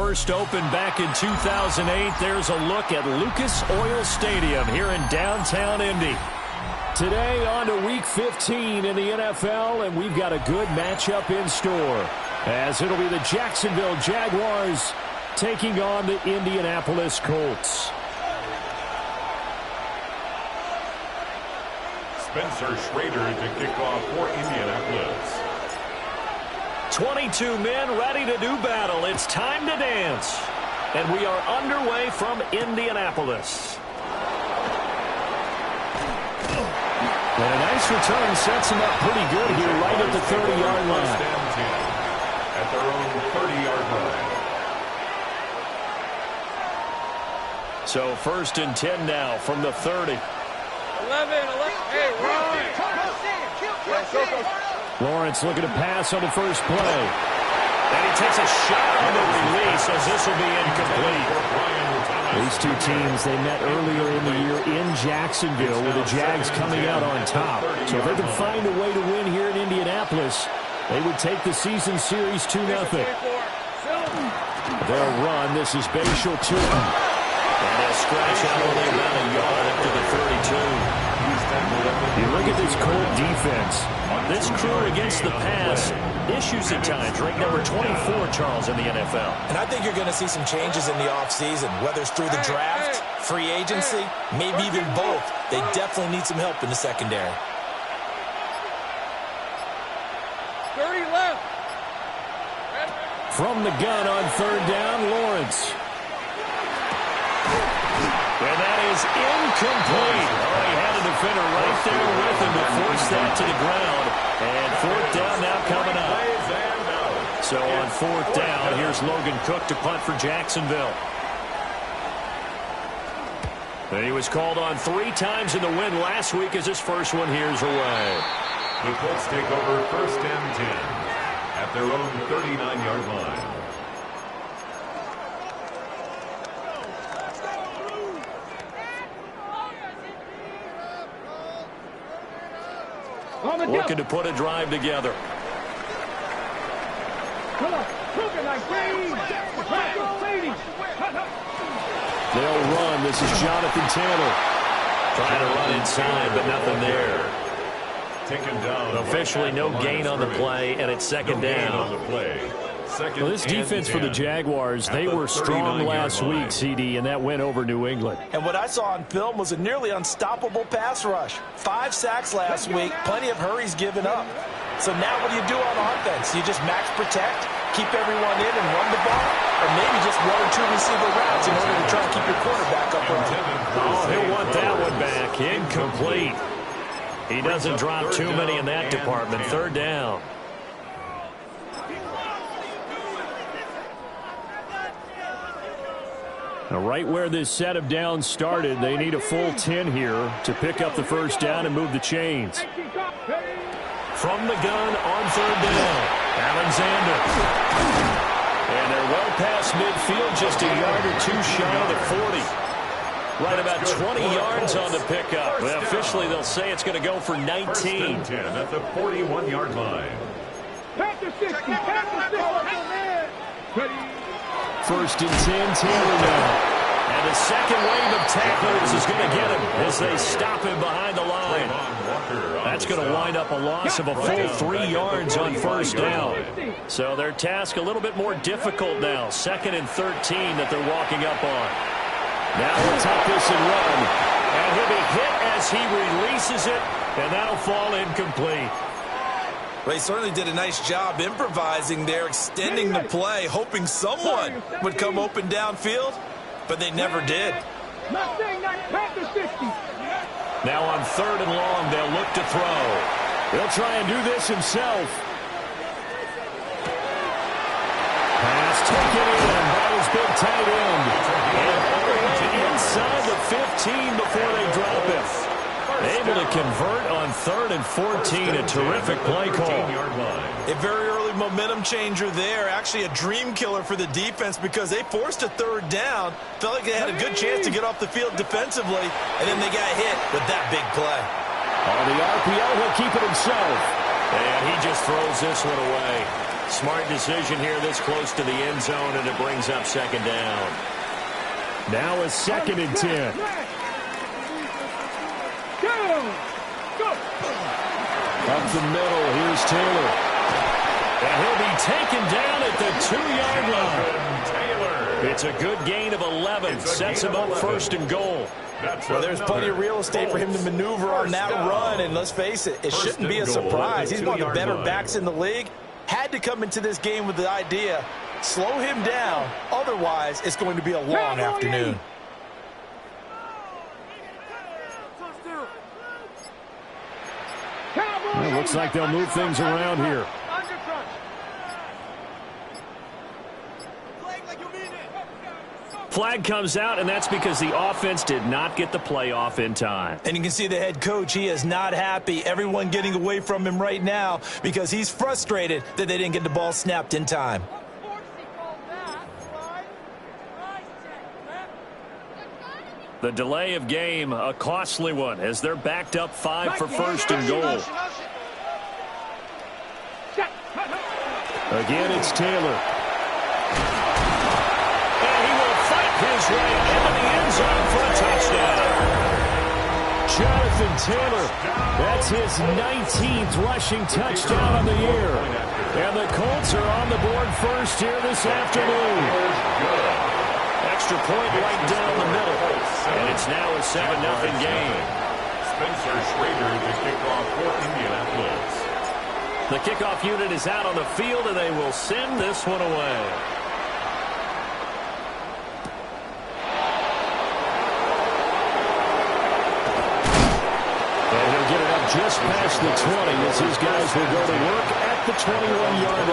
first opened back in 2008, there's a look at Lucas Oil Stadium here in downtown Indy. Today on to Week 15 in the NFL, and we've got a good matchup in store, as it'll be the Jacksonville Jaguars taking on the Indianapolis Colts. Spencer Schrader to kick off for Indianapolis. 22 men ready to do battle. It's time to dance. And we are underway from Indianapolis. And a nice return sets him up pretty good here right at the 30-yard line. At their own 30-yard line. So first and 10 now from the 30. 11. Hey, run. Lawrence looking to pass on the first play. And he takes a shot on the release as this will be incomplete. These two teams, they met earlier in the year in Jacksonville with the Jags coming out on top. So if they can find a way to win here in Indianapolis, they would take the season series 2-0. They'll run. This is Bashal to him. And they'll scratch out only about a yard up to the 32. You look at this Colt defense. This crew against the pass, issues at times. Ranked number 24, Charles, in the NFL. And I think you're going to see some changes in the offseason, whether it's through the draft, free agency, maybe even both. They definitely need some help in the secondary. 30 left. From the gun on third down, Lawrence. And that is incomplete. Oh, he had a defender right there with him to force that to the ground. And fourth down now coming up. So on fourth down, here's Logan Cook to punt for Jacksonville. And he was called on 3 times in the win last week as his first one here's away. The Colts take over first and 10 at their own 39-yard line. Looking to put a drive together. They'll run. This is Jonathan Taylor. Trying to run inside, but nothing there. Taken down. Officially no gain on the play, and it's second down. Well, this defense for the Jaguars, they were strong last week, CD, and that went over New England. And what I saw on film was a nearly unstoppable pass rush. 5 sacks last week, plenty of hurries given up. So now what do you do on offense? You just max protect, keep everyone in and run the ball, or maybe just 1 or 2 receiver routes in order to try to keep your quarterback up on it. Oh, he'll want that one back. Incomplete. He doesn't drop too many in that department. Third down. Now, right where this set of downs started, they need a full 10 here to pick up the first down and move the chains. From the gun on third down, Alexander. And they're well past midfield, just a yard or 2 shy of the 40. Right about 20 yards on the pickup. Well, officially, they'll say it's going to go for 19. First and 10 at the 41-yard line. First and 10, Taylor now. And the second wave of tacklers is going to get him as they stop him behind the line. That's going to wind up a loss of a full 3 yards on first down. So their task a little bit more difficult now. 2nd and 13 that they're walking up on. Now we'll tuck this and run. And he'll be hit as he releases it, and that'll fall incomplete. Well, he certainly did a nice job improvising there, extending the play, hoping someone would come open downfield, but they never did. Now on 3rd and long, they'll look to throw. He'll try and do this himself. Pass taken in by his big tight end. And inside the 15 before they drop it. Able to convert on 3rd and 14. A terrific play call. A very early momentum changer there. Actually a dream killer for the defense because they forced a 3rd down. Felt like they had a good chance to get off the field defensively, and then they got hit with that big play. On the RPO, he'll keep it himself. And he just throws this one away. Smart decision here this close to the end zone, and it brings up second down. Now a 2nd and 10. Up the middle, here's Taylor. And he'll be taken down at the 2-yard line. It's a good gain of 11. Sets him up 1st and goal. Well, there's plenty of real estate for him to maneuver on that run, and let's face it, it shouldn't be a surprise. He's one of the better backs in the league. Had to come into this game with the idea, slow him down, otherwise it's going to be a long afternoon. It looks like they'll move things around here. Flag comes out, and that's because the offense did not get the play off in time. And you can see the head coach, he is not happy. Everyone getting away from him right now because he's frustrated that they didn't get the ball snapped in time. The delay of game, a costly one, as they're backed up 5 for 1st and goal. Again, it's Taylor. His way into the end zone for a touchdown. Jonathan Taylor, that's his 19th rushing touchdown of the year. And the Colts are on the board first here this afternoon. Extra point right down the middle. And it's now a 7-0 game. Spencer Schrader to kick off for Indianapolis. The kickoff unit is out on the field, and they will send this one away. Just past the 20 as his guys will go to work at the 21-yard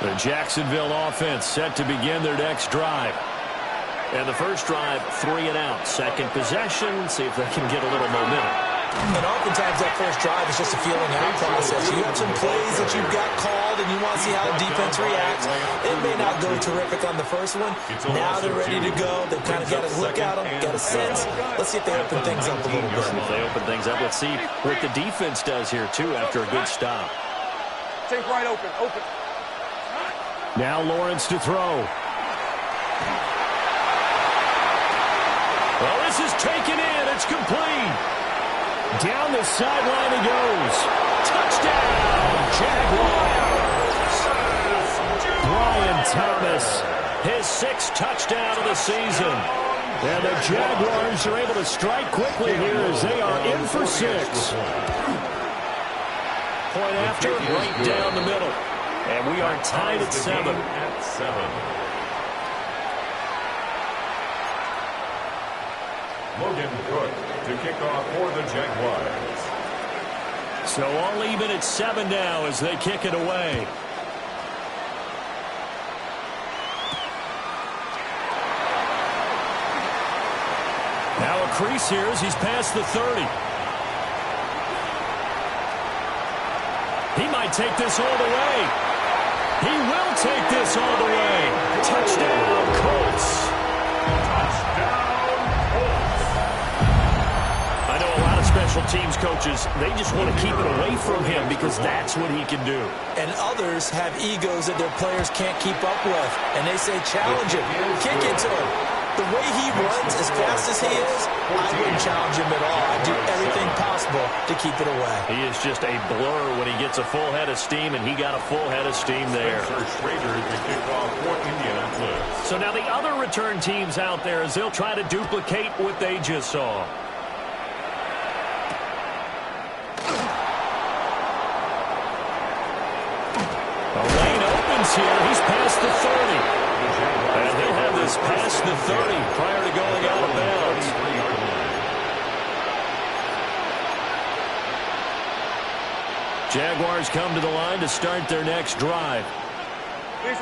line. The Jacksonville offense set to begin their next drive. And the first drive, 3 and out. Second possession, see if they can get a little momentum. And oftentimes that first drive is just a feeling out process. You have some plays that you've got called and you want to see how the defense reacts. It may not go terrific on the first one. Now they're ready to go. They've kind of got a look at them, got a sense. Let's see if they open things up a little bit. If they open things up, let's see what the defense does here, too, after a good stop. Take right open. Now Lawrence to throw. Well, this is taken in. It's complete. Down the sideline he goes. Touchdown, Jaguars. Brian Thomas, his 6th touchdown of the season. And the Jaguars are able to strike quickly here as they are in for 6. Point after, right down the middle. And we are tied at 7. Logan Cook to kick off for the Jaguars. So all even at 7 now as they kick it away. Now a crease here as he's past the 30. He might take this all the way. He will take this all the way. Touchdown, Colts. Special teams coaches, they just want to keep it away from him because that's what he can do. And others have egos that their players can't keep up with. And they say, challenge him, kick it to him. The way he runs as fast as he is, I wouldn't challenge him at all. I'd do everything possible to keep it away. He is just a blur when he gets a full head of steam, and he got a full head of steam there. So now the other return teams out there as they'll try to duplicate what they just saw. Here. He's past the 30. And he'll have this past the 30 prior to going out of bounds. Jaguars come to the line to start their next drive.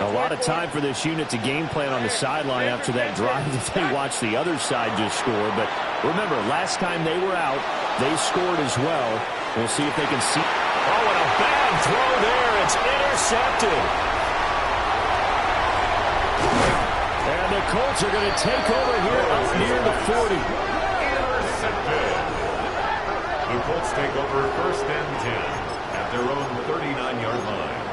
A lot of time for this unit to game plan on the sideline after that drive if they watch the other side just score. But remember, last time they were out, they scored as well. We'll see if they can see. Oh, and a bad throw there. It's intercepted. And the Colts are going to take over here up near the 40. Intercepted. The Colts take over 1st and 10 at their own 39-yard line.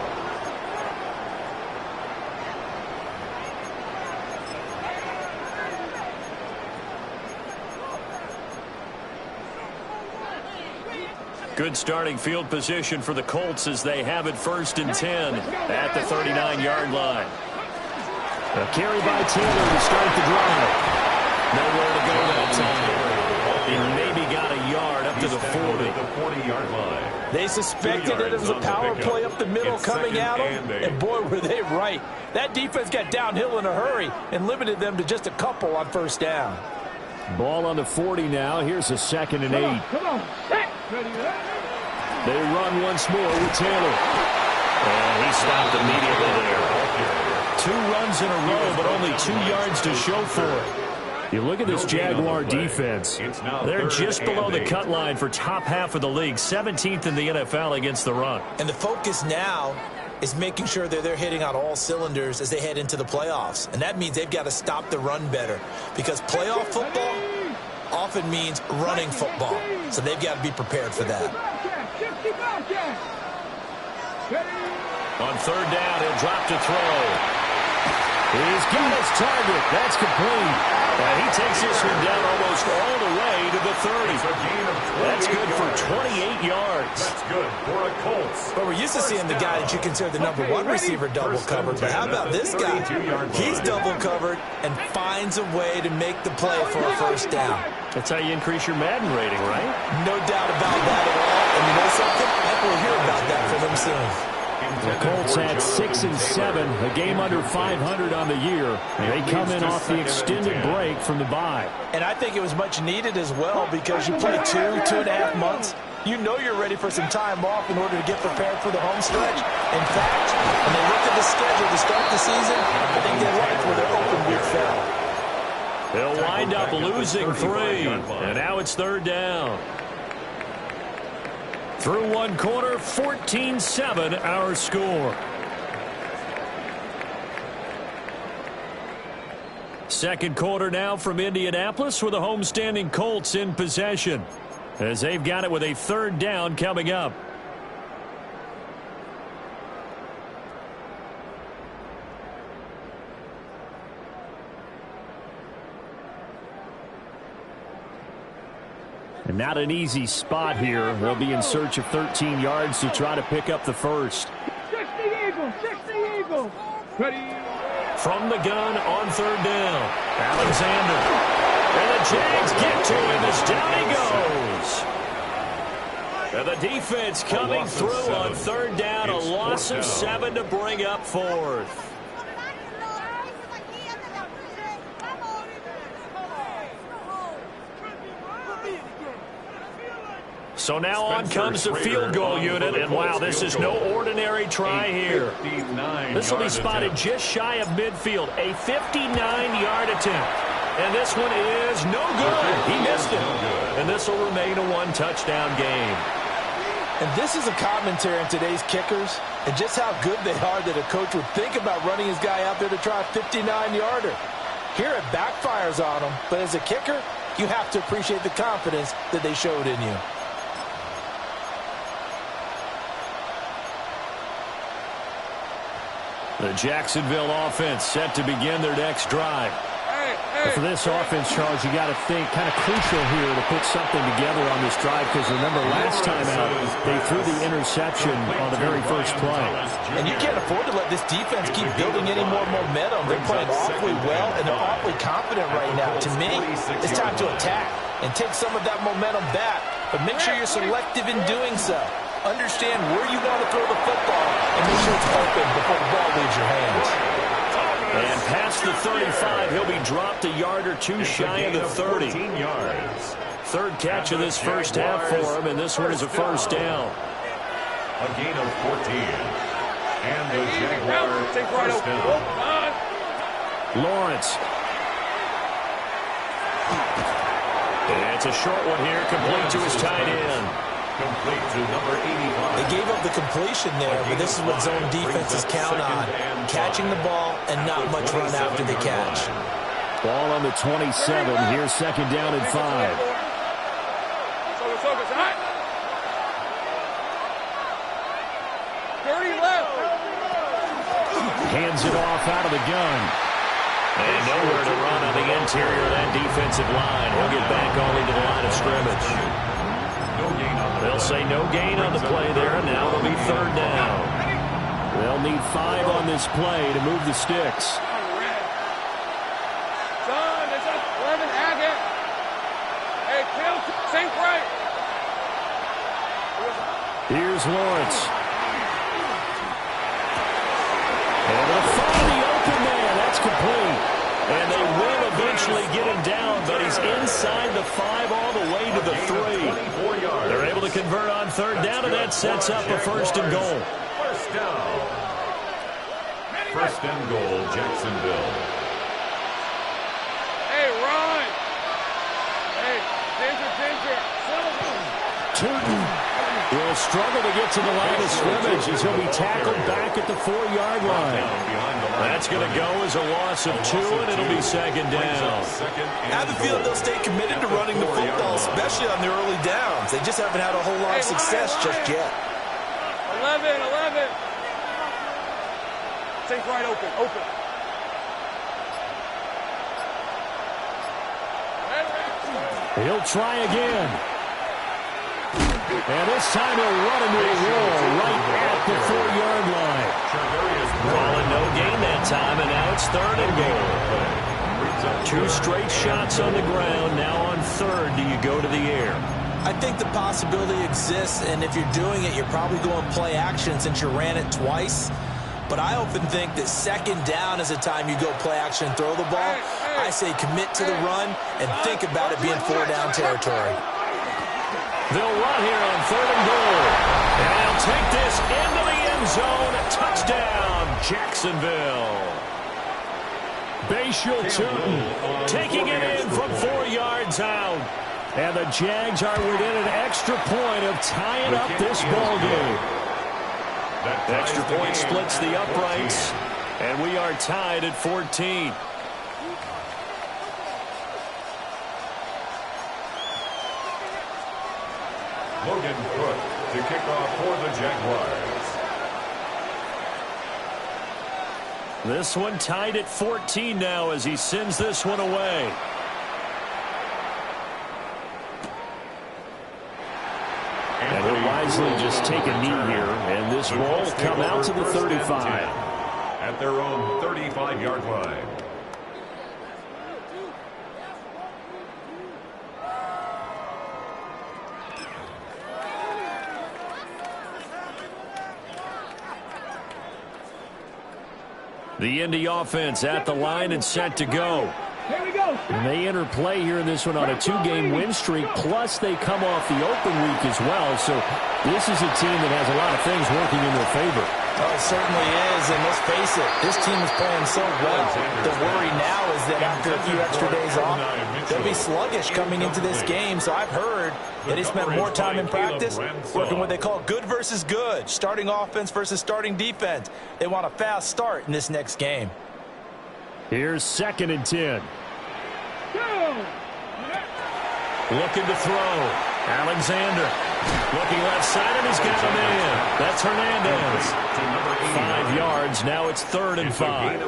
Good starting field position for the Colts as they have it 1st and 10 at the 39-yard line. A carry by Taylor to start the drive. Nowhere to go that time. He maybe got a yard up to the 40. The 40-yard line. They suspected it was a power play up the middle coming at them, and boy, were they right. That defense got downhill in a hurry and limited them to just a couple on 1st down. Ball on the 40 now. Here's a 2nd and 8. Come on. They run once more with Taylor. And he stopped immediately there. 2 runs in a row, but only 2 yards to show for it. You look at this Jaguar defense. They're just below the cut line for top half of the league. 17th in the NFL against the run. And the focus now is making sure that they're hitting on all cylinders as they head into the playoffs. And that means they've got to stop the run better, because playoff football often means running football. So they've got to be prepared for that. On 3rd down, he'll drop to throw. He's got his target. That's complete. And he takes this one down almost all the way to the 30. That's good for 28 yards. That's good for a Colts. But we're used to seeing the guy that you consider the number 1 receiver double covered. But how about this guy? He's double covered and finds a way to make the play for a 1st down. That's how you increase your Madden rating, right? No doubt about that at all. And you know something? I think we'll hear about that from him soon. The Colts had 6 and 7, a game under 500 on the year. They come in off the extended break from the bye. And I think it was much needed as well, because you play 2.5 months. You know you're ready for some time off in order to get prepared for the home stretch. In fact, when they looked at the schedule to start the season, I think they liked where their open week fell. They'll wind up losing 3, and now it's 3rd down. Through 1 quarter, 14-7 our score. 2nd quarter now from Indianapolis with the homestanding Colts in possession, as they've got it with a 3rd down coming up. And not an easy spot here. They'll be in search of 13 yards to try to pick up the 1st. 60 Eagles. Ready. From the gun on 3rd down. Alexander. And the Jags get to him as down he goes. And the defense coming through on 3rd down. A loss of 7 to bring up 4th. So now on comes the field goal unit, and wow, this is no ordinary try here. This will be spotted just shy of midfield, a 59-yard attempt. And this one is no good. He missed it. And this will remain a 1-touchdown game. And this is a commentary on today's kickers and just how good they are that a coach would think about running his guy out there to try a 59-yarder. Here it backfires on him, but as a kicker, you have to appreciate the confidence that they showed in you. The Jacksonville offense set to begin their next drive. But for this offense, Charles, you got to think kind of crucial here to put something together on this drive, because remember last time out they threw the interception on the very first play. And you can't afford to let this defense keep building any more momentum. They're playing awfully well, and they're awfully confident right now. To me, it's time to attack and take some of that momentum back, but make sure you're selective in doing so. Understand where you want to throw the football and make sure it's open before the ball leaves your hands. And past the 35, he'll be dropped a yard or 2 shy of the 30. 14 yards. 3rd catch of this first half for him, and this one is a 1st down. A gain of 14. And the Jaguars first down. Lawrence. And it's a short one here, complete to his tight end. Complete to number 85. They gave up the completion there, but this is what zone defenses count on. Catching the ball and not much run after the catch. Ball on the 27. Here's 2nd down and 5. Hands it off out of the gun. And nowhere to run on the interior of that defensive line. He'll get back only to the line of scrimmage. They'll say no gain on the play there, and now it'll be third down. They'll need 5 on this play to move the sticks. Son, it's up 11 Agate. Hey, kill, sink right. Here's Lawrence. And they'll find the open man. That's complete. And they will eventually get him down, but he's inside the 5 all the way to the 3. They're able to convert on third down, and that sets up a first and goal. First down. First and goal, Jacksonville. Hey, run. Hey, Ginger. Turton will struggle to get to the line of scrimmage as he'll be tackled back at the 4-yard line. That's going to go as a loss of 2, and it'll be second down. I have a feeling they'll stay committed to running the football, especially on their early downs. They just haven't had a whole lot of success just yet. 11. Sink right open. He'll try again. And this time he'll run into a wall right at the 4-yard line. Calling no gain that time, and now it's third and goal. 2 straight shots on the ground. Now on third, do you go to the air? I think the possibility exists, and if you're doing it, you're probably going play action since you ran it twice. But I often think that second down is a time you go play action and throw the ball. I say commit to the run and think about it being 4-down territory. They'll run here on third and goal. And they'll take this into the end zone. Touchdown, Jacksonville. Bashal Tootin taking it in from 4 yards out. And the Jags are within an extra point of tying up this ball game. Extra point splits the uprights, and we are tied at 14. Logan Cook to kick off for the Jaguars. This one tied at 14 now as he sends this one away. And he'll wisely just take a knee here, and this ball will come out to the 35. At their own 35-yard line. The Indy offense at the line and set to go. Here we go. And they enter play here in this one on a 2-game win streak, plus they come off the open week as well. So this is a team that has a lot of things working in their favor. Oh, it certainly is, and let's face it, this team is playing so well. The worry now is that after a few extra days off, they'll be sluggish coming into this game. So I've heard that he spent more time in practice working what they call good versus good, starting offense versus starting defense. They want a fast start in this next game. Here's 2nd and 10. Go. Looking to throw. Alexander looking left side, and he's got a man. That's Hernandez. 5 yards. Now it's 3rd and 5.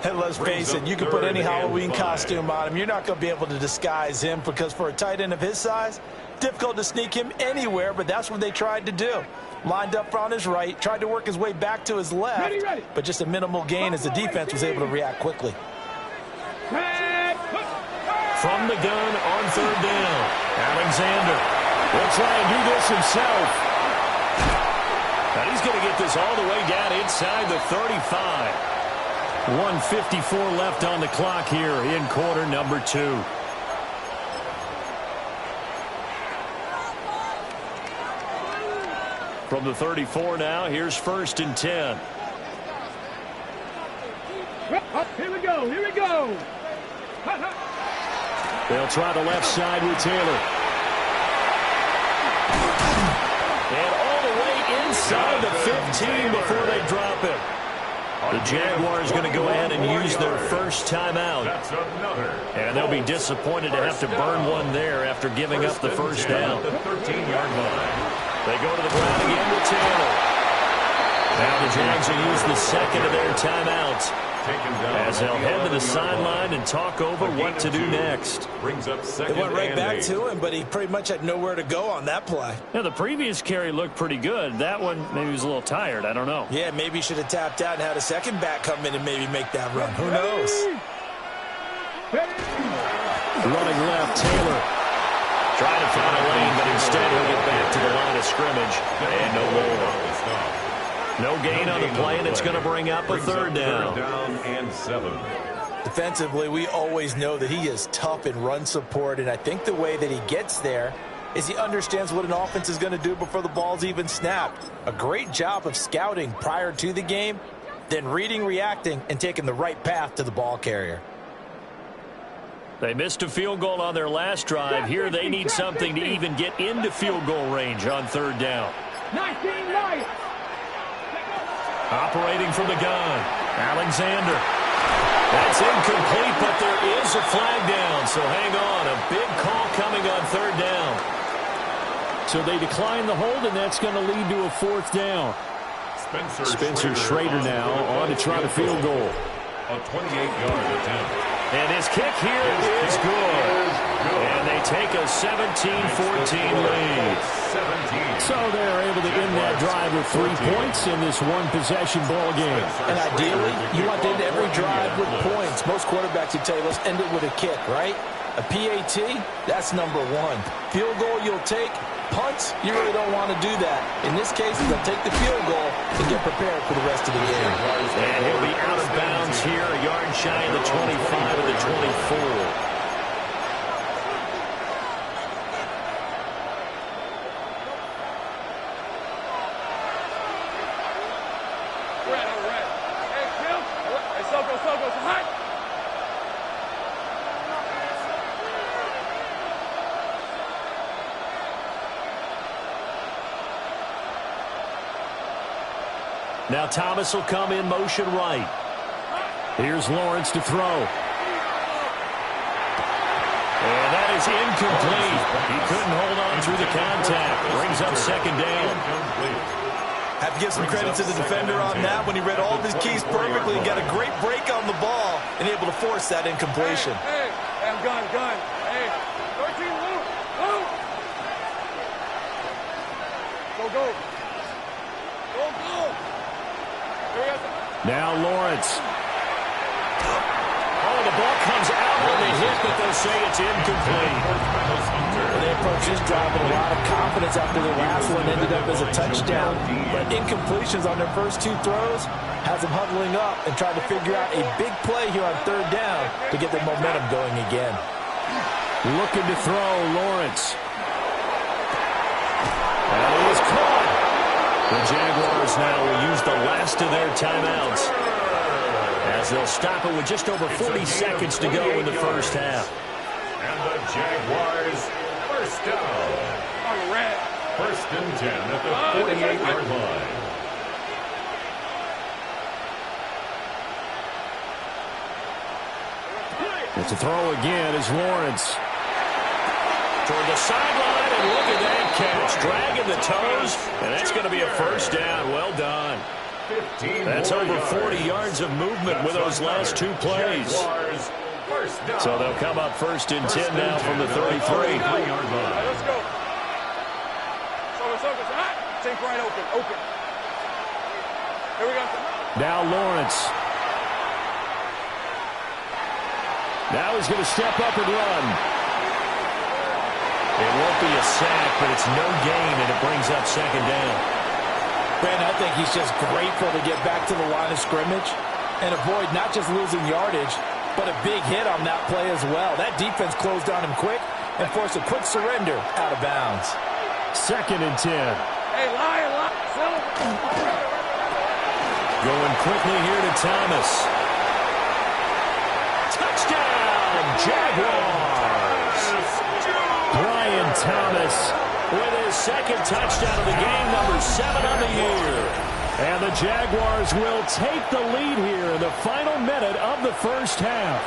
And let's face it, you can put any Halloween costume on him. You're not going to be able to disguise him because for a tight end of his size, difficult to sneak him anywhere, but that's what they tried to do. Lined up on his right, tried to work his way back to his left, but just a minimal gain as the defense was able to react quickly. From the gun on 3rd down, Alexander will try and do this himself. And he's going to get this all the way down inside the 35. 1:54 left on the clock here in quarter number 2. From the 34 now, here's 1st and 10. Here we go. They'll try the left side with Taylor. And all the way inside the 15 before they drop it. The Jaguars going to go ahead and use their first timeout. And they'll be disappointed to have to burn one there after giving up the first down. The 13-yard line. They go to the ground again with Taylor. Now the Jags will use the second of their timeouts as they'll head to the sideline and talk over what to do next. They went right back to him, but he pretty much had nowhere to go on that play. Yeah, the previous carry looked pretty good. That one, maybe he was a little tired. I don't know. Yeah, maybe he should have tapped out and had a second back come in and maybe make that run. Who knows? Running left, Taylor. Trying to find a lane, but instead he'll get back to the line of scrimmage. And no more. No gain on the play, and it's going to bring up a third down. And 7. Defensively, we always know that he is tough in run support, and I think the way that he gets there is he understands what an offense is going to do before the ball's even snapped. A great job of scouting prior to the game, then reading, reacting, and taking the right path to the ball carrier. They missed a field goal on their last drive. Here they need something to even get into field goal range on third down. 19 Lions. Operating from the gun, Alexander. That's incomplete, but there is a flag down, so hang on. A big call coming on third down. So they decline the hold, and that's going to lead to a fourth down. Spencer Schrader now on to try the field goal. A 28-yard attempt. And his kick here is good. And they take a 17-14 lead. So they're able to end that drive with 3 points in this one-possession ball game. And ideally, you want to end every drive with points. Most quarterbacks would tell you, let's end it with a kick, right? A PAT, that's number one. Field goal you'll take. Punts, you really don't want to do that. In this case, they'll take the field goal and get prepared for the rest of the game. And he'll be out of bounds here, a yard shy of the 25 of the 24. Now Thomas will come in motion right. Here's Lawrence to throw. And that is incomplete. He couldn't hold on through the contact. Brings up second down. Have to give some credit to the defender on that when he read all of his keys perfectly and got a great break on the ball and able to force that incompletion. Hey, I'm gun. Hey, 13, move. Go. Now Lawrence. Oh, the ball comes out on the hit, but they'll say it's incomplete. They approached this drive with a lot of confidence after the last one ended up as a touchdown. But incompletions on their first 2 throws has them huddling up and trying to figure out a big play here on third down to get their momentum going again. Looking to throw, Lawrence. And he is caught. The Jaguars now will use the last of their timeouts as they'll stop it with just over 40 seconds to go in the first half. And the Jaguars first down. First and 10 at the 48-yard line. It's a throw again as Lawrence. Toward the sideline, and look at that catch. Dragging the toes, and that's going to be a first down. Well done. That's over 40 yards of movement with those last 2 plays. So they'll come up first and 10 now from the 33. Let's go. Sink right open. Here we go. Now Lawrence. Now he's going to step up and run. It won't be a sack, but it's no gain, and it brings up second down. Brandon, I think he's just grateful to get back to the line of scrimmage and avoid not just losing yardage, but a big hit on that play as well. That defense closed on him quick and forced a quick surrender out of bounds. Second and 10. Hey, lie. Going quickly here to Thomas. Touchdown, Jaguars! Brian Thomas with his second touchdown of the game, number 7 on the year. And the Jaguars will take the lead here in the final minute of the first half.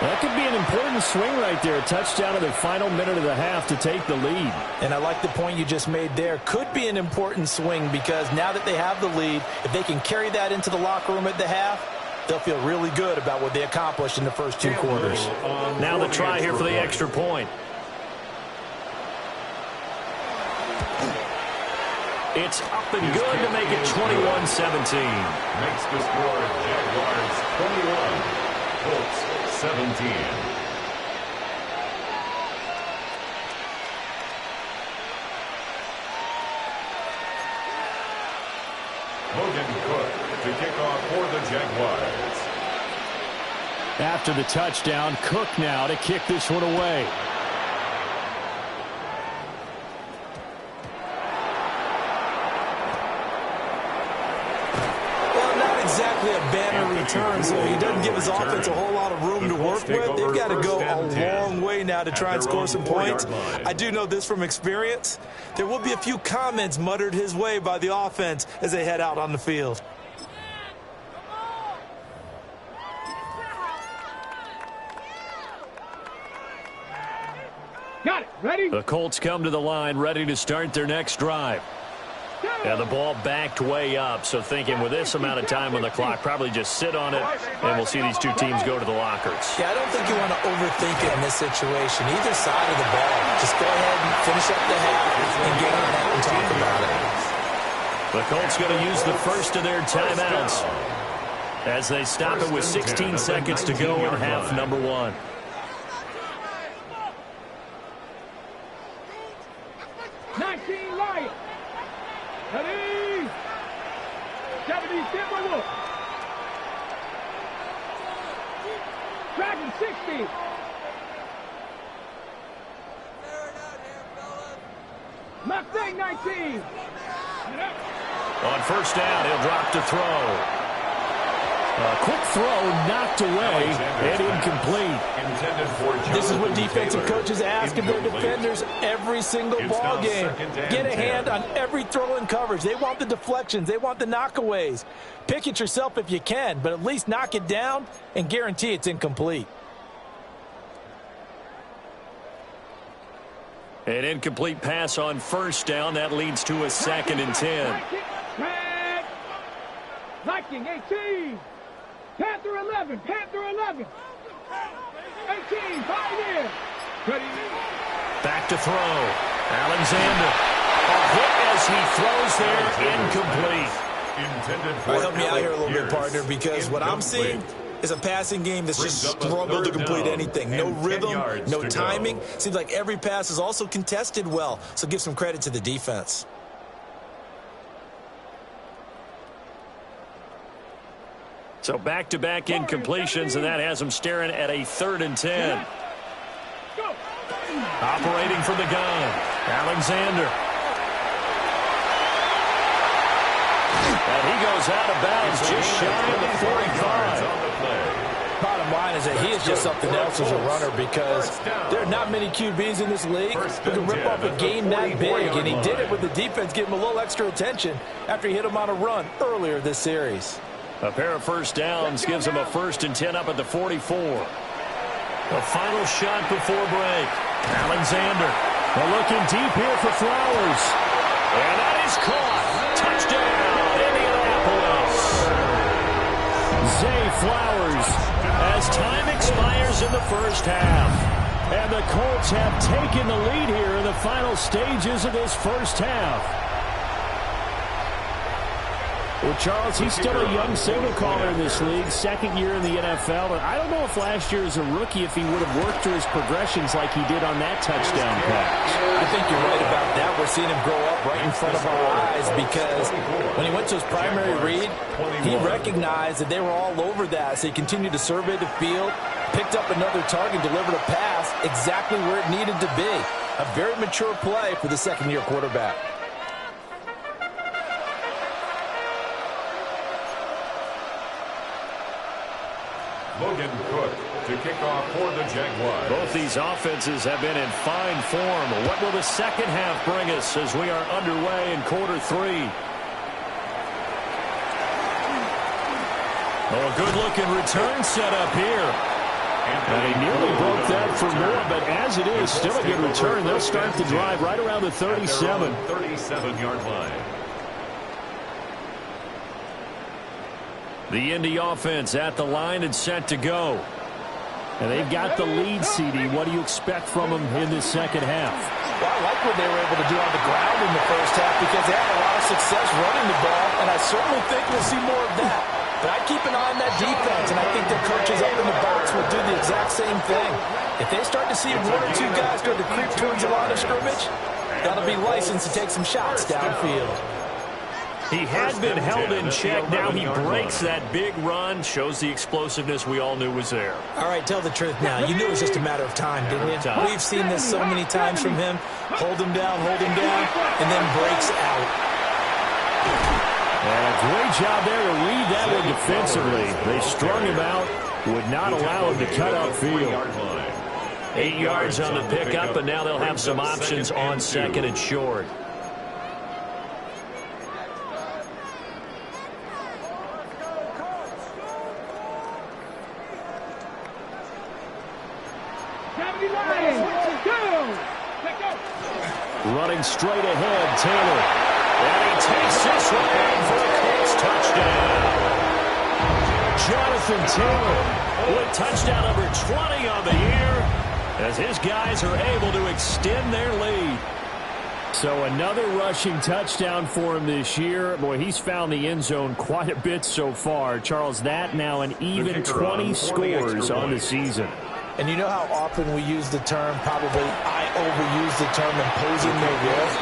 That could be an important swing right there. A touchdown in the final minute of the half to take the lead. And I like the point you just made there. Could be an important swing because now that they have the lead, if they can carry that into the locker room at the half, they'll feel really good about what they accomplished in the first 2 quarters. Now the try here for the extra point. It's up and good to make it 21-17. Makes the score Jaguars 21, Colts 17. Logan Cook to kick off for the Jaguars. After the touchdown, Cook now to kick this one away. Exactly a banner return, so he doesn't give his offense a whole lot of room to work with. They've got to go a long way now to try and score some points. I do know this from experience. There will be a few comments muttered his way by the offense as they head out on the field. Got it. Ready? The Colts come to the line ready to start their next drive. Yeah, the ball backed way up, so thinking with this amount of time on the clock, probably just sit on it, and we'll see these two teams go to the lockers. Yeah, I don't think you want to overthink it in this situation. Either side of the ball. Just go ahead and finish up the half and get on out and talk about it. The Colts going to use the first of their timeouts as they stop it with 16 seconds to go in half number 1. Ready? 70 Timberwolf. Dragon 60. Mustang 19. On first down, he'll drop to throw. A quick throw knocked away and incomplete. This is what defensive coaches ask of their defenders every single ball game. Get a hand on every throw in coverage. They want the deflections. They want the knockaways. Pick it yourself if you can, but at least knock it down and guarantee it's incomplete. An incomplete pass on first down. That leads to a 2nd and 10. Viking 18. Panther 11. Panther 11. 18. 5 in. Ready. Back to throw. Alexander. A hit as he throws there. Incomplete. All right, help me out here a little bit, partner, because what I'm seeing is a passing game that's just struggled to complete anything. No rhythm, no timing. Seems like every pass is also contested well, so give some credit to the defense. So back-to-back incompletions, and that has them staring at a 3rd and 10. Operating from the gun, Alexander. And he goes out of bounds just shy of the 45. Bottom line is that he is just something else as a runner because there are not many QBs in this league who can rip off a game that big, and he did it with the defense giving him a little extra attention after he hit him on a run earlier this series. A pair of first downs gives him a 1st and 10 up at the 44. The final shot before break. Alexander. They're looking deep here for Flowers. And that is caught. Touchdown, Indianapolis. Zay Flowers as time expires in the first half. And the Colts have taken the lead here in the final stages of this first half. Well, Charles, he's still a young signal caller in this league, 2nd year in the NFL. And I don't know if last year as a rookie if he would have worked through his progressions like he did on that touchdown pass. I think you're right about that. We're seeing him grow up right in front of our eyes because when he went to his primary read, he recognized that they were all over that. So he continued to survey the field, picked up another target, delivered a pass exactly where it needed to be. A very mature play for the 2nd-year quarterback. Logan Cook to kick off for the Jaguars. Both these offenses have been in fine form. What will the second half bring us as we are underway in quarter 3? Oh, a good-looking return set up here. And he nearly broke that for more, but as it is, still a good return. They'll start the drive right around the 37. 37-yard line. The Indy offense at the line and set to go. And they've got the lead, CD. What do you expect from them in this second half? Well, I like what they were able to do on the ground in the first half because they had a lot of success running the ball, and I certainly think we'll see more of that. But I keep an eye on that defense, and I think their coaches up in the box will do the exact same thing. If they start to see one or two guys start to creep towards the line of scrimmage, that'll be licensed to take some shots downfield. He had been held in check. Now he breaks that big run. Shows the explosiveness we all knew was there. All right, tell the truth now. You knew it was just a matter of time, didn't you? We've seen this so many times from him. Hold him down, and then breaks out. And a great job there to read that one defensively. They strung him out, would not allow him to cut upfield. 8 yards on the pickup, and now they'll have some options on second and short. Running straight ahead, Taylor. And he takes this one in for a close touchdown. Jonathan Taylor with touchdown number 20 on the year as his guys are able to extend their lead. So another rushing touchdown for him this year. Boy, he's found the end zone quite a bit so far. Charles, that now an even 20 scores on the season. And you know how often we use the term, probably I overuse the term, imposing their will?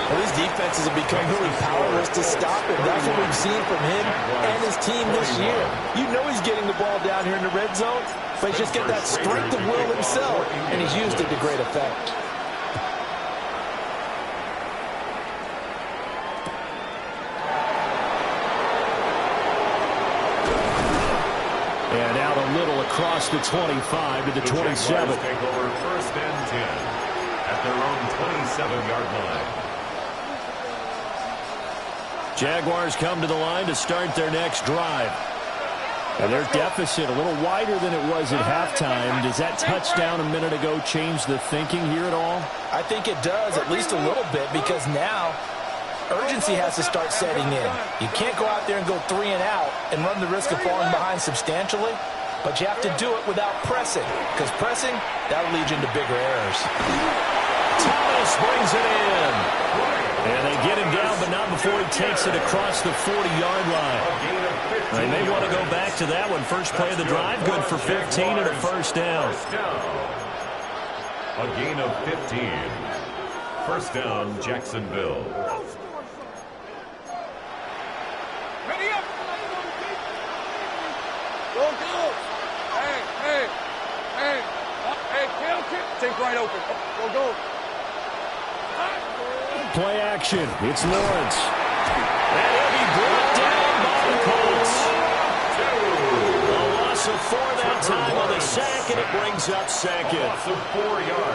Well, these defenses have become really powerless to stop him. That's what we've seen from him and his team this year. You know he's getting the ball down here in the red zone, but he's just got that strength of will himself, and he's used it to great effect. And out a little across the 25 to the 27. Take over first and 10 at their own 27-yard line. Jaguars come to the line to start their next drive. And their deficit a little wider than it was at halftime. Does that touchdown a minute ago change the thinking here at all? I think it does, at least a little bit, because now urgency has to start setting in. You can't go out there and go 3 and out and run the risk of falling behind substantially, but you have to do it without pressing, because pressing, that'll lead you into bigger errors. Thomas brings it in. And they get him down, but not before he takes it across the 40-yard line. They may want to go back to that one. First play of the drive, good for 15 and a first down. A gain of 15. First down, Jacksonville. Ready up. Go, go. Hey, kill. Think right open. Go, go. Play action. It's Lawrence. And he'll be brought down by the Colts. A loss of 4 that time on the sack, and it brings up second.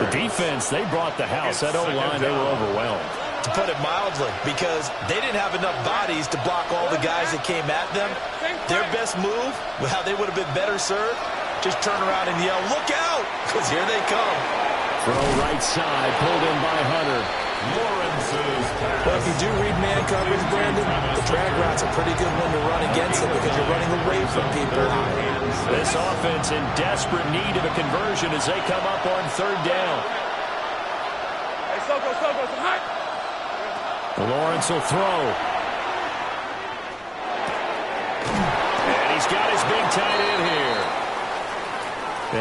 The defense, they brought the house. That O-line, they were overwhelmed. To put it mildly, because they didn't have enough bodies to block all the guys that came at them. Their best move, how they would have been better served, just turn around and yell, "Look out!" because here they come. Throw right side, pulled in by Hunter. Well, if you do read man coverage, Brandon, the drag route's a pretty good one to run against it because you're running away from people. This offense in desperate need of a conversion as they come up on third down. Hey, Soko, hot. Lawrence will throw. And he's got his big tight end here.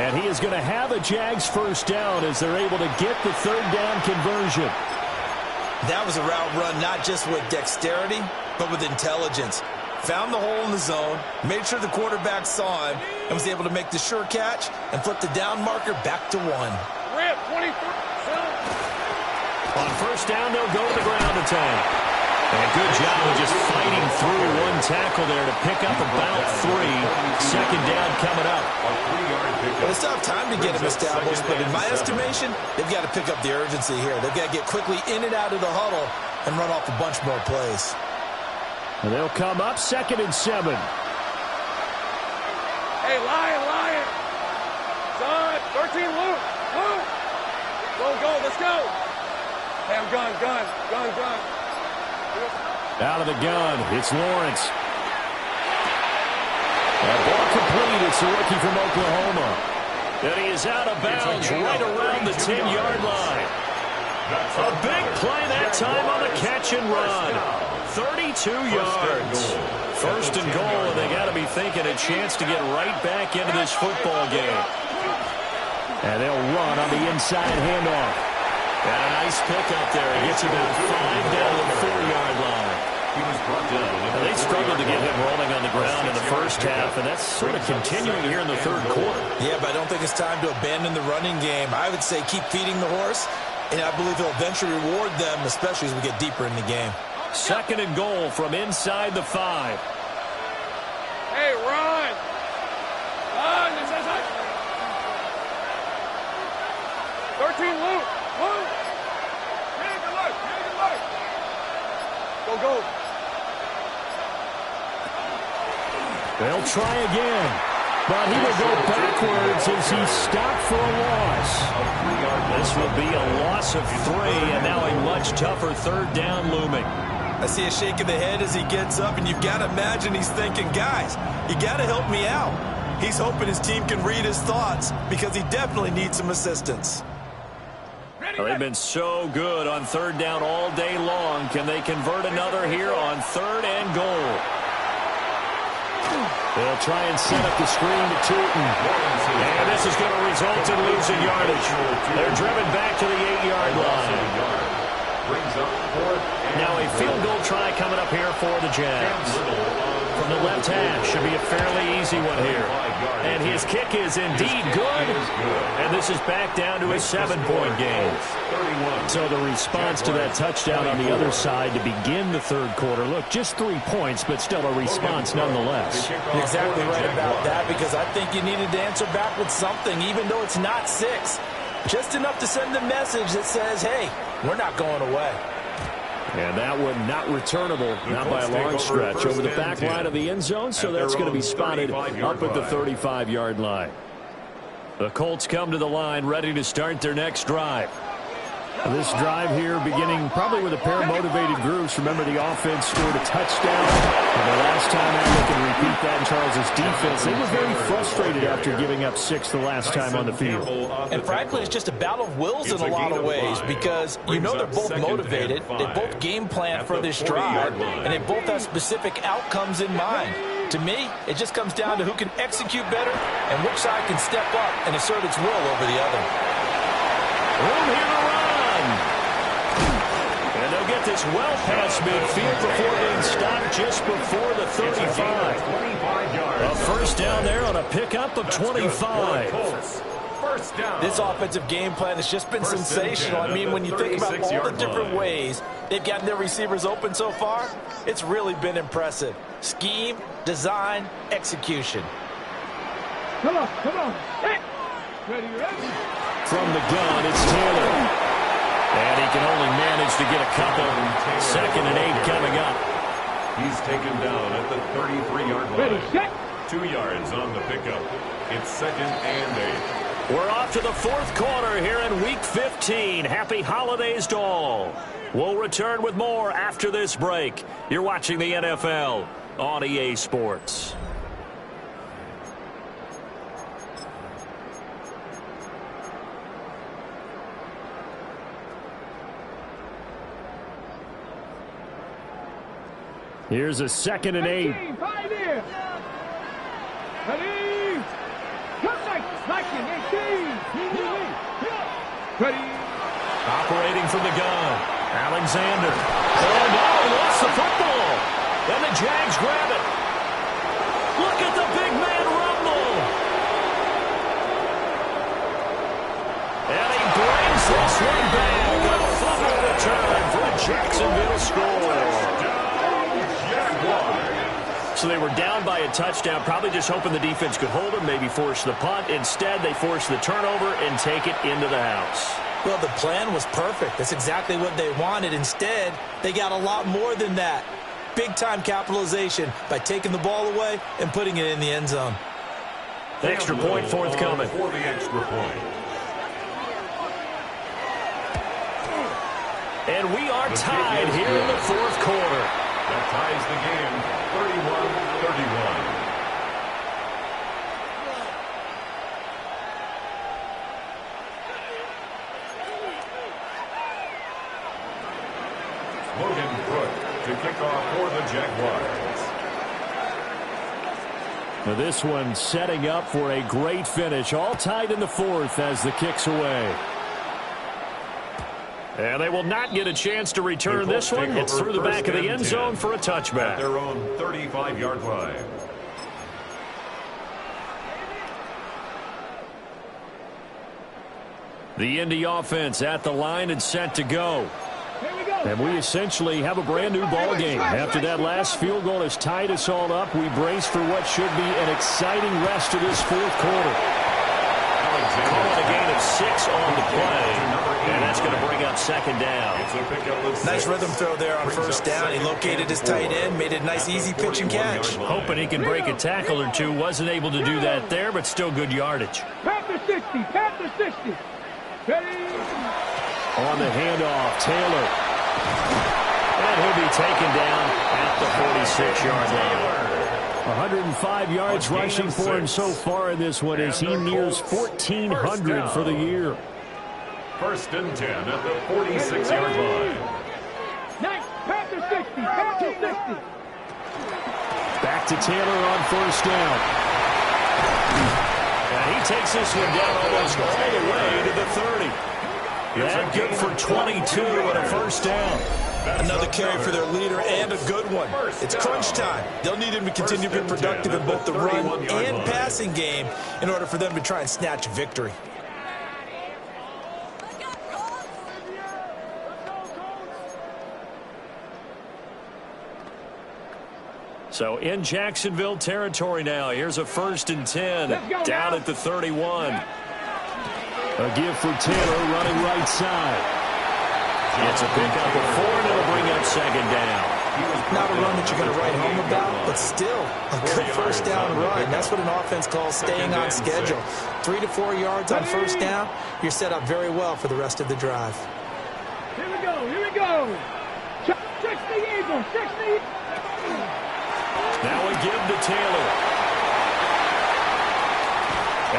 And he is going to have a Jags first down as they're able to get the third down conversion. That was a route run not just with dexterity, but with intelligence. Found the hole in the zone, made sure the quarterback saw him, and was able to make the sure catch and flip the down marker back to 1. Rip, 23. On first down, they'll go to the ground attack. And a good job of just fighting through one tackle there to pick up about 3. Second down coming up. Well, they still have time to get him established, but in my estimation, they've got to pick up the urgency here. They've got to get quickly in and out of the huddle and run off a bunch more plays. And they'll come up 2nd and 7. Hey, Lion. Gun. 13, Luke. Luke. Go, let's go. Hey, I'm gun. Out of the gun, it's Lawrence. That ball complete. It's the rookie from Oklahoma. And he is out of bounds right around the 10-yard line. A big play that time on the catch and run. 32 yards. First and goal, and they got to be thinking a chance to get right back into this football game. And they'll run on the inside handoff. Got a nice pickup there. He gets about 5 down to the 4-yard line. Now, they struggled to get him rolling on the ground in the first half, and that's sort of continuing here in the third quarter. Yeah, but I don't think it's time to abandon the running game. I would say keep feeding the horse, and I believe he'll eventually reward them, especially as we get deeper in the game. Second and goal from inside the 5. Hey, run. Run. 13, Luke. Go. They'll try again, but he will go backwards as he stopped for a loss. This will be a loss of 3, and now a much tougher third down looming. I see a shake of the head as he gets up, and you've got to imagine he's thinking, guys, you got to help me out. He's hoping his team can read his thoughts because he definitely needs some assistance. Well, they've been so good on third down all day long. Can they convert another here on third and goal? They'll try and set up the screen to Tootin. And this is going to result in losing yardage. They're driven back to the 8-yard line. Now a field goal try coming up here for the Jags. From the left hash, should be a fairly easy one here. And his kick is indeed good. And this is back down to a 7-point game. So the response to that touchdown on the other side to begin the third quarter. Look, just 3 points, but still a response nonetheless. You're exactly right about that, because I think you needed to answer back with something, even though it's not 6. Just enough to send a message that says, hey, we're not going away. And that one not returnable, not by a long stretch, over the back line of the end zone, so that's going to be spotted up at the 35-yard line. The Colts come to the line, ready to start their next drive. This drive here beginning probably with a pair of motivated groups. Remember, the offense scored a touchdown. And the last time out, they can repeat that in Charles' defense. They were very frustrated after giving up 6 the last time on the field. And frankly, it's just a battle of wills in a lot of ways, because you know they're both motivated. They both game plan for this drive, and they both have specific outcomes in mind. To me, it just comes down to who can execute better and which side can step up and assert its will over the other. Room here to run. And they'll get this well past midfield before being stopped just before the 35. A first down there on a pickup of 25. This offensive game plan has just been sensational. I mean, when you think about all the different ways they've gotten their receivers open so far, it's really been impressive. Scheme, design, execution. Come on. Hey. Ready. From the gun, it's Taylor. And he can only manage to get a couple. 2nd and 8 coming up. He's taken down at the 33-yard line. Ready, set. 2 yards on the pickup. It's 2nd and 8. We're off to the fourth quarter here in Week 15. Happy holidays to all. We'll return with more after this break. You're watching the NFL on EA Sports. Here's a 2nd and 8. Ready. Ready. Operating from the gun. Alexander. Oh, no, he lost the football. And the Jags grab it. Look at the big man rumble. And he brings this one back. A fumble return for a Jacksonville score. So they were down by a touchdown, probably just hoping the defense could hold them, maybe force the punt. Instead, they force the turnover and take it into the house. Well, the plan was perfect. That's exactly what they wanted. Instead, they got a lot more than that. Big-time capitalization by taking the ball away and putting it in the end zone. Extra point forthcoming. For the extra point. And we are tied here in the fourth quarter. That ties the game, 31-31. Logan Crook to kick off for the Jaguars. Now this one setting up for a great finish. All tied in the fourth as the kick's away. And they will not get a chance to return this one. It's through the back of the end zone for a touchback. At their own 35-yard line. The Indy offense at the line and set to go. And we essentially have a brand new ball game. After that last field goal has tied us all up, we brace for what should be an exciting rest of this fourth quarter. Call it a gain of 6 on the play, and that's going to bring up second down. Nice rhythm throw there on first down. He located his tight end, made it a nice easy pitch and catch. Hoping he can break a tackle or two. Wasn't able to do that there, but still good yardage. Panther 60, Panther 60. Ready? On the handoff, Taylor. And he'll be taken down at the 46-yard line. 105 yards rushing for him so far in this one as he nears 1,400 for the year. First and 10 at the 46-yard line. Nice. Panther 60, Panther 60. Back to Taylor on first down. And he takes this one down almost all the way to the 30. That good for 22 and a first down. Another carry for their leader and a good one. It's crunch time. They'll need him to continue to be productive in both the run and passing game in order for them to try and snatch a victory. So in Jacksonville territory now. Here's a first and 10 down at the 31. A give for Taylor running right side. It's a pickup of 4, and it'll bring up second down. Not a run that you're going to write home about, but still a good first down run. That's what an offense calls staying on schedule. 3 to 4 yards on first down, you're set up very well for the rest of the drive. Here we go, here we go. 60 Eagles, 60. Now a give to Taylor.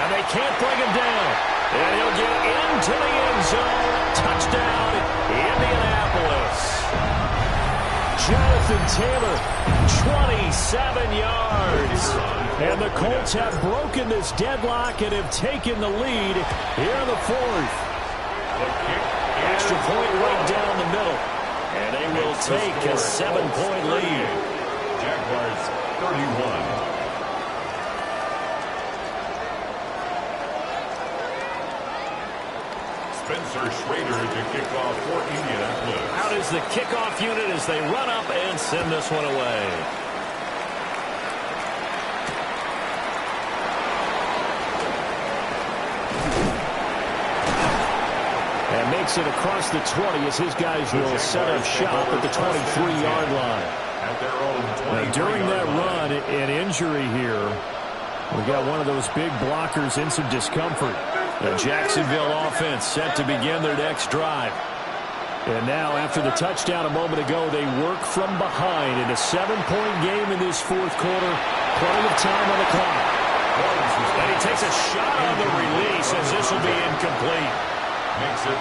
And they can't bring him down. And he'll get into the end zone. Touchdown, Indianapolis. Jonathan Taylor, 27 yards. And the Colts have broken this deadlock and have taken the lead here in the fourth. Extra point right down the middle. And they will take a 7-point lead. Jaguars 31. Spencer Schrader to kick off for Indianapolis. Out is the kickoff unit as they run up and send this one away. And makes it across the 20 as his guys will set up shop at the 23-yard line. At their own 20. Now, during that run, an injury here. We got one of those big blockers in some discomfort. The Jacksonville offense set to begin their next drive. And now, after the touchdown a moment ago, they work from behind in a 7-point game in this fourth quarter. Plenty of time on the clock. And he takes a shot on the release as this will be incomplete.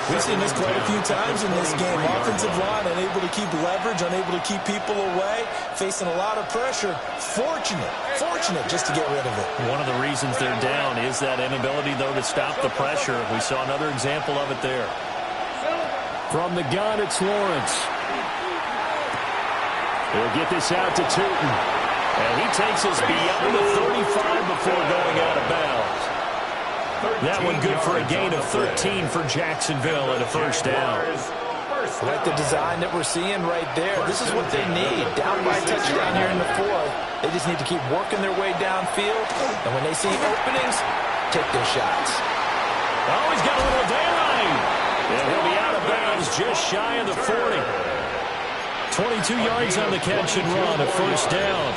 We've seen this quite a few times in this game. Offensive line unable to keep leverage, unable to keep people away, facing a lot of pressure. Fortunate just to get rid of it. One of the reasons they're down is that inability, though, to stop the pressure. We saw another example of it there. From the gun, it's Lawrence. He'll get this out to Tootin. And he takes us beyond the 35 before going out of bounds. That one good for a gain of 13 for Jacksonville and a first down. I like the design that we're seeing right there. This is what they need. Down by a touchdown here in the fourth. They just need to keep working their way downfield. And when they see openings, take their shots. Oh, he's got a little daylight. And he'll be out of bounds just shy of the 40. 22 yards on the catch and run, a first down.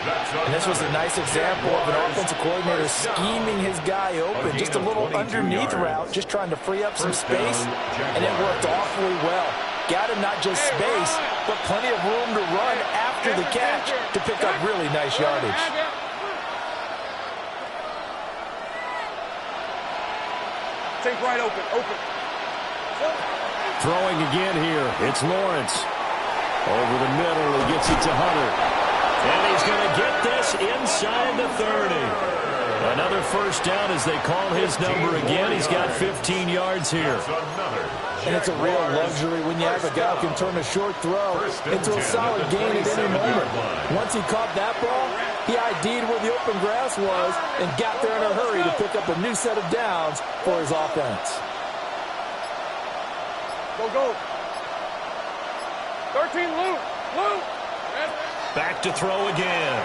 And this was a nice example of an offensive coordinator scheming his guy open. Just a little underneath route, just trying to free up some space, and it worked awfully well. Got him not just space, but plenty of room to run after the catch to pick up really nice yardage. Take right open. Throwing again here. It's Lawrence. Over the middle, he gets it to Hunter. And he's going to get this inside the 30. Another first down as they call his number again. He's got 15 yards here. And it's a real luxury when you have a guy who can turn a short throw into a solid gain at any moment. Once he caught that ball, he ID'd where the open grass was and got there in a hurry to pick up a new set of downs for his offense. Go. 13, Luke. Back to throw again.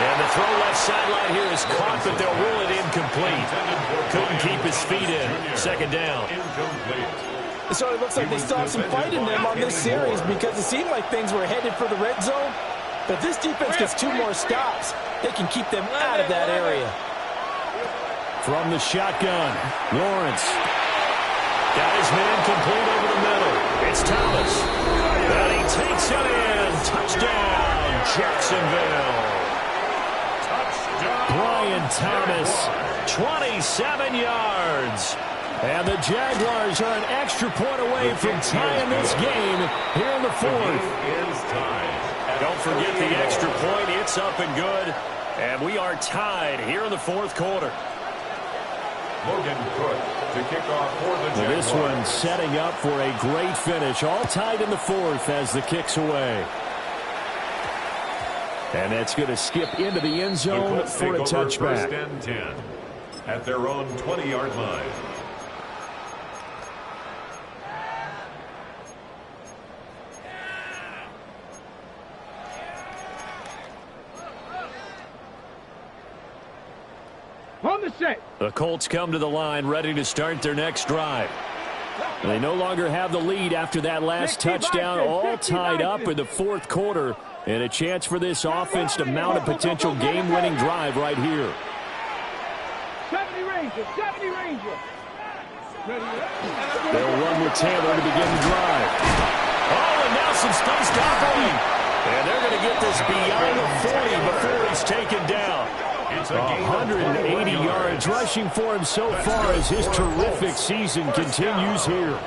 And the throw left sideline here is caught, but they'll rule it incomplete. Couldn't keep his feet in. Second down. So it looks like they still have some fight in them on this series because it seemed like things were headed for the red zone. But this defense gets 2 more stops. They can keep them out of that area. From the shotgun, Lawrence. Got his man complete over the middle. It's Thomas. And he takes it in. Touchdown, Jacksonville. Brian Thomas, 27 yards. And the Jaguars are an extra point away from tying this game here in the 4th. Don't forget the extra point. It's up and good. And we are tied here in the 4th quarter. Logan Cook to kick off for the Jaguars. This one setting up for a great finish. All tied in the 4th as the kick's away. And that's going to skip into the end zone for a touchback. 1st and 10 at their own 20-yard line. On the set. The Colts come to the line ready to start their next drive. They no longer have the lead after that last touchdown, all tied up in the 4th quarter, and a chance for this offense to mount a potential game-winning drive right here. 70 Ranger. They'll run with Taylor to begin the drive. Oh, and now some space doubling. And they're going to get this beyond the 40 before he's taken down. 180 yards rushing for him so far as his terrific season continues here.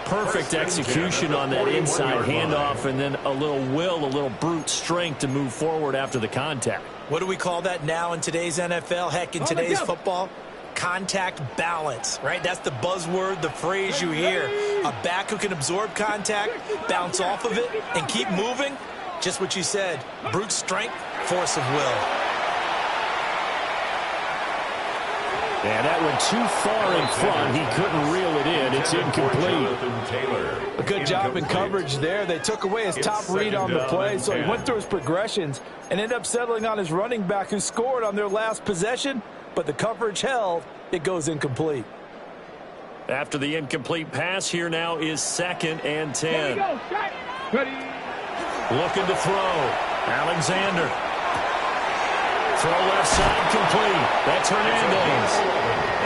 Perfect execution on that inside handoff, and then a little brute strength to move forward after the contact. What do we call that now in today's NFL? Heck, in today's football, contact balance, right? That's the buzzword, the phrase you hear. A back who can absorb contact, bounce off of it, and keep moving. Just what you said, brute strength, force of will. And that went too far in front. He couldn't reel it in. It's incomplete. A good job in coverage there. They took away his top read on the play, so he went through his progressions and ended up settling on his running back who scored on their last possession, but the coverage held. It goes incomplete. After the incomplete pass, here now is 2nd and 10. Looking to throw. Alexander. Throw left side complete. That's Hernandez.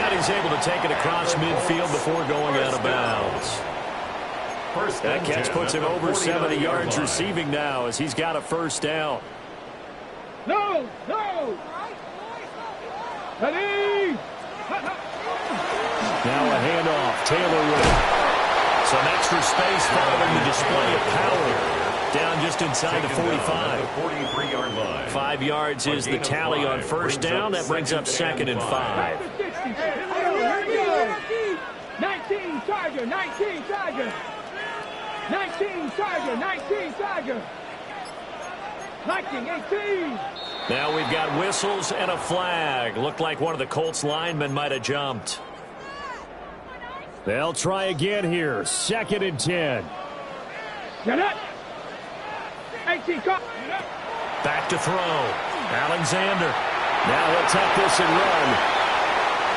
And he's able to take it across midfield before going out of bounds. That catch puts him over 70 yards receiving now as he's got a first down. No. Ready. Now a handoff. Taylor with it. Some extra space following the display of power. Down just inside the 45. 43-yard line. 5 yards is the tally on first down. That brings up 2nd and 5. 19 Tiger. 19 Tiger. 19 18. Now we've got whistles and a flag. Looked like one of the Colts linemen might have jumped. They'll try again here. 2nd and 10. Get it. 18, back to throw. Alexander. Now he'll tuck this and run.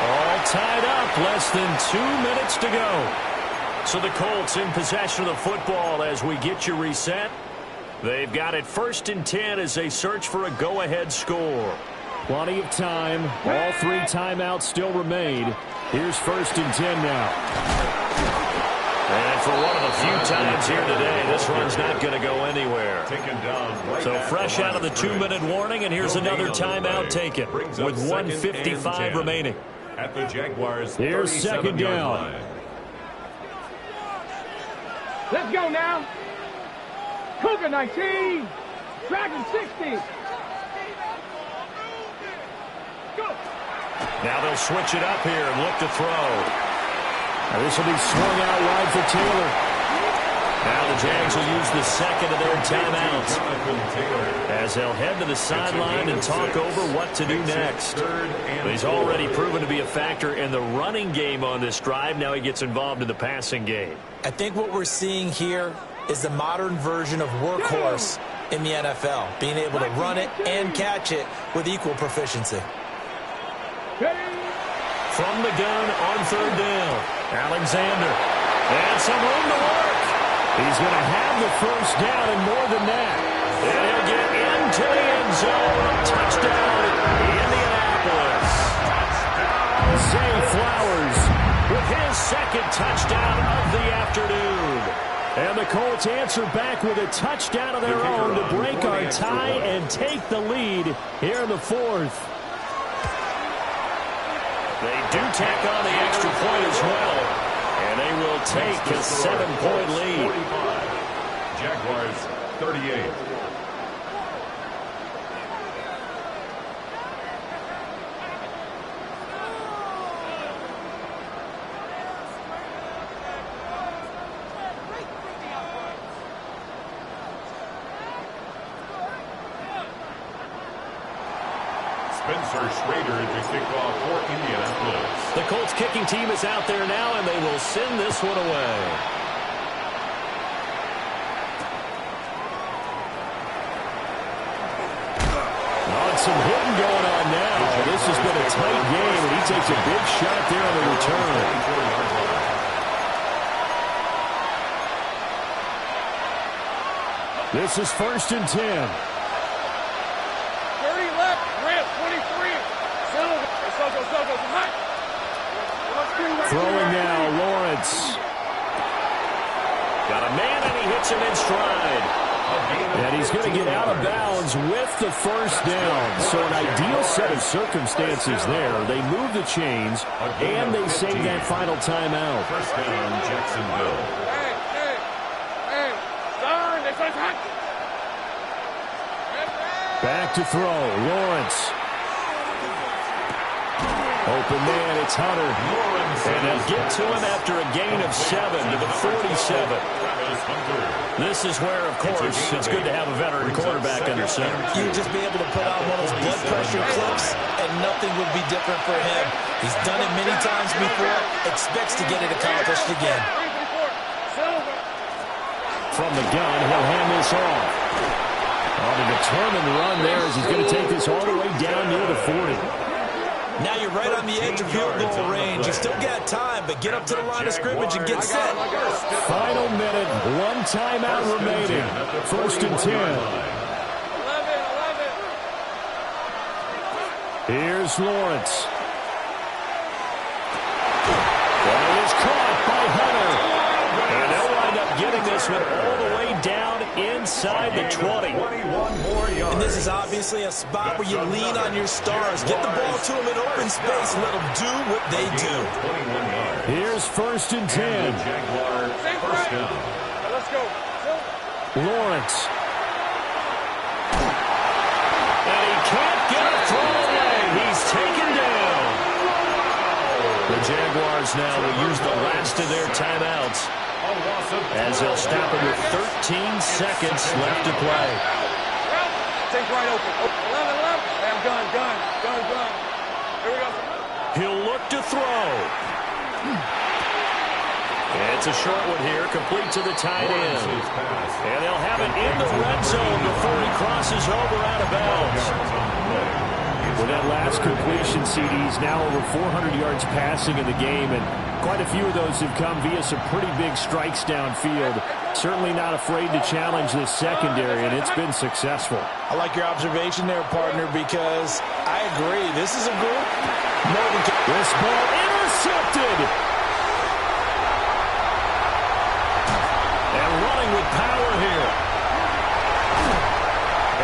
All tied up. Less than 2 minutes to go. So the Colts in possession of the football as we get you reset. They've got it 1st and 10 as they search for a go-ahead score. Plenty of time. All 3 timeouts still remain. Here's 1st and 10 now. And for one of the few times here today, this run's not going to go anywhere. So fresh out of the 2-minute warning, and here's another timeout taken with 1:55 remaining. At the Jaguars, here's 2nd down. Line. Let's go now. Cougar 19. Dragon 60. Go. Now they'll switch it up here and look to throw. Now this will be swung out wide for Taylor. Now the Jags will use the 2nd of their timeouts as they'll head to the sideline and talk over what to do next. He's already proven to be a factor in the running game on this drive. Now he gets involved in the passing game. I think what we're seeing here is the modern version of workhorse in the NFL, being able to run it and catch it with equal proficiency. From the gun on 3rd down, Alexander. And some room to work. He's going to have the 1st down and more than that. And he'll get into the end zone. Touchdown, Indianapolis. Zay Flowers with his 2nd touchdown of the afternoon. And the Colts answer back with a touchdown of their own to break our tie and take the lead here in the 4th. They do tack on the extra point as well. And they will take a 7-point lead. Jaguars 38. Spencer Schrader to kick off for Indianapolis. The Colts kicking team is out there now, and they will send this one away. Some hitting going on now. This has been a tight game, and he takes a big shot there on the return. This is 1st and 10. 30 left. Red 23. Silver. Throwing now, Lawrence. Got a man, and he hits him in stride. And he's going to get out of bounds with the 1st down. So an ideal set of circumstances there. They move the chains, and they save that final timeout. 1st down, Jacksonville. Hey. Darn, this one's hot. Back to throw, Lawrence. Open man, it's Hunter. And they'll get to him after a gain of 7 to the 47. This is where, of course, it's good to have a veteran quarterback under center. You'd just be able to put on one of those blood pressure clips, and nothing would be different for him. He's done it many times before, expects to get it accomplished again. From the gun, he'll hand this off. On a determined run there as he's going to take this all the way down near the 40. Now you're right on the edge of field goal range. You still got time, but get up to the line of scrimmage and get set. Final minute, 1 timeout remaining. 1st and 10. 11. Here's Lawrence. Ball is caught by Hunter. And they'll wind up getting this one all the way down inside the 20. And this is obviously a spot where you lean on your stars. Get the ball to them in open space and let them do what they do. Here's 1st and 10. First down. Let's go. Lawrence. And he can't get a throw away. He's taken down. The Jaguars now will use the last of their timeouts as they'll stop it with 13 seconds left to play. Take right open. 11. Bam, gun. Here we go. He'll look to throw. It's a short one here, complete to the tight end. And they'll have it in the red zone before he crosses over out of bounds. With that last completion, CD's now over 400 yards passing in the game, and quite a few of those have come via some pretty big strikes downfield. Certainly not afraid to challenge this secondary, and it's been successful. I like your observation there, partner, because I agree. This is a group. This ball intercepted. And running with power here.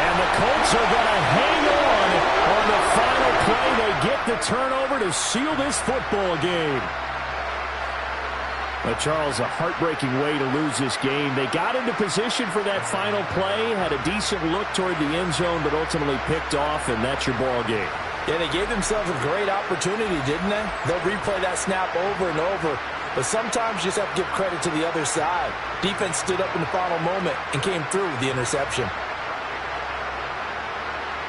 And the Colts are going to hang on the final play. They get the turnover to seal this football game. But Charles, a heartbreaking way to lose this game. They got into position for that final play, had a decent look toward the end zone, but ultimately picked off, and that's your ball game. Yeah, they gave themselves a great opportunity, didn't they? They'll replay that snap over and over. But sometimes you just have to give credit to the other side. Defense stood up in the final moment and came through with the interception.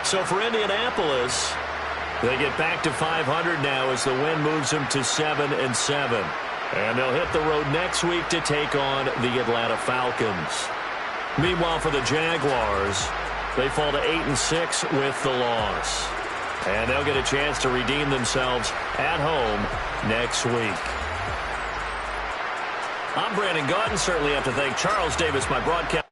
So for Indianapolis, they get back to 500 now as the win moves them to 7-7. And they'll hit the road next week to take on the Atlanta Falcons. Meanwhile, for the Jaguars, they fall to 8-6 with the loss. And they'll get a chance to redeem themselves at home next week. I'm Brandon Gaudin. Certainly have to thank Charles Davis, my broadcast.